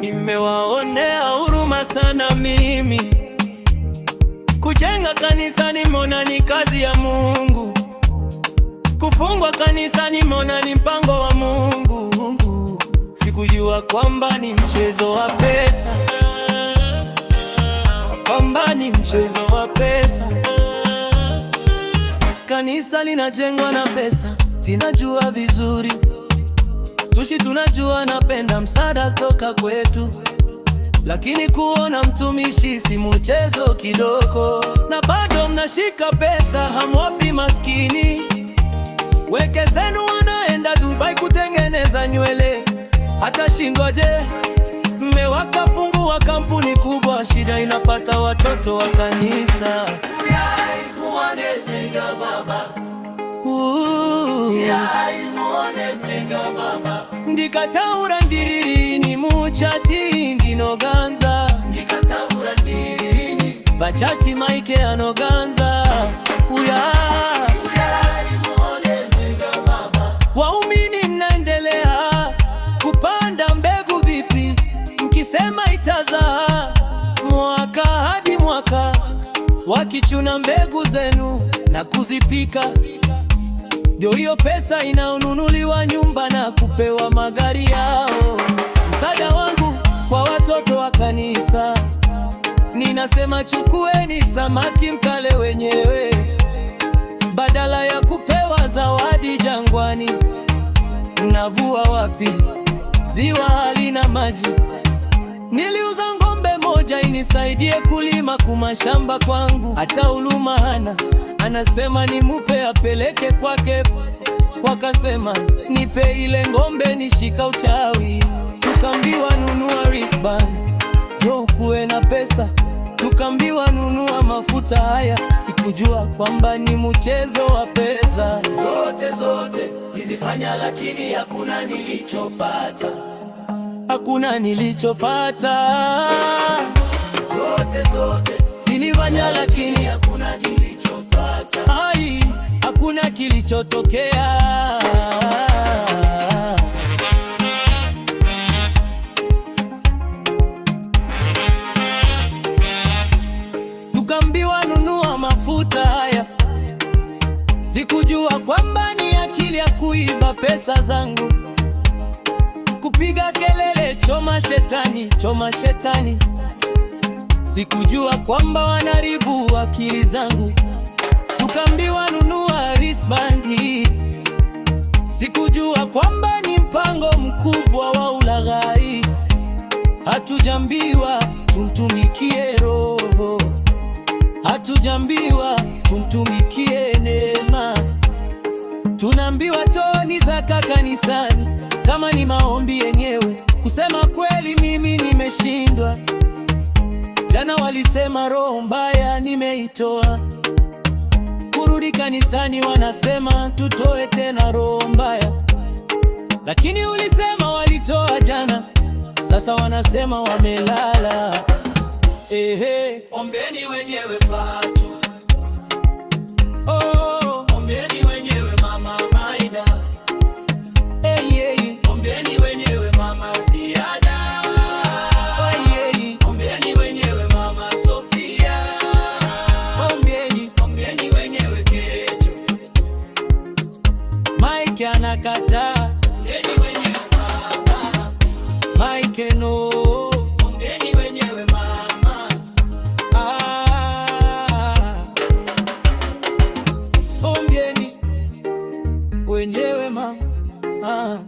Nimewaonea huruma sana mimi. Kujenga kanisa nimeona ni kazi ya Mungu. Kufungwa kanisa nimeona ni mpango wa Mungu. Sikujua kwamba ni mchezo wa pesa, kwamba ni mchezo wa pesa. Kanisa linajengwa na pesa, tunajua vizuri. Tushi tunajua napenda msaada toka kwetu, lakini kuona mtumishi si mchezo kidogo. Na bado mnashika pesa, hamwapi maskini. Weke zenu wanaenda Dubai kutengeneza nywele. Hata shindwaje, mmewaka fungua kampuni kubwa, shida inapata watoto wa kanisa. Ndikataura ndirini muchati ndinoganza, ndikataura ndirini bachati maike anoganza. Waumini mnaendelea kupanda mbegu vipi, mkisema itazaa mwaka hadi mwaka, wakichuna mbegu zenu na kuzipika. Ndio hiyo pesa inaonunuliwa nyumba na kupewa magari yao. Msaada wangu kwa watoto wa kanisa, ninasema chukueni samaki mkale wenyewe, badala ya kupewa zawadi jangwani. Mnavua wapi? Ziwa halina maji. Niliuza ng'ombe moja inisaidie kulima kumashamba kwangu. Hata huruma hana, anasema nimupe apeleke kwake. Wakasema nipe ile ng'ombe nishika uchawi. Tukambiwa nunua wristband ndio kuwe na pesa. Tukambiwa nunua mafuta haya. Sikujua kwamba ni mchezo wa pesa. Zote nizifanya, lakini hakuna nilichopata. Hakuna nilichopata. Zote nilifanya, lakini hakuna nilichopata. Ai, hakuna kilichotokea. Tukambiwa nunua mafuta haya. Sikujua kwamba ni akili ya kuiba pesa zangu. Kupiga kelele choma shetani, choma shetani. Sikujua kwamba wanaribu akili zangu. Tukambiwa nunua wristband. Sikujua kwamba ni mpango mkubwa wa ulaghai. Hatujambiwa tumtumikie Roho, hatujambiwa tumtumikie neema. Tunaambiwa toni zaka kanisani kama ni maombi yenyewe. Kusema kweli mimi nimeshindwa. Jana walisema roho mbaya nimeitoa. Kurudi kanisani wanasema tutoe tena roho mbaya. Lakini ulisema walitoa jana, sasa wanasema wamelala. Ombeni wenyewe Fatu. Ombeni wenyewe Mama Maida. Ombeni wenyewe Mama Ziada. Ombeni wenyewe Mama Sofia. Ombeni wenyewe Kecho. Mike anakataa. Ombeni wenyewe Mama. Mike no. Ombeni wenyewe Mama. Ombeni wenyewe Mama.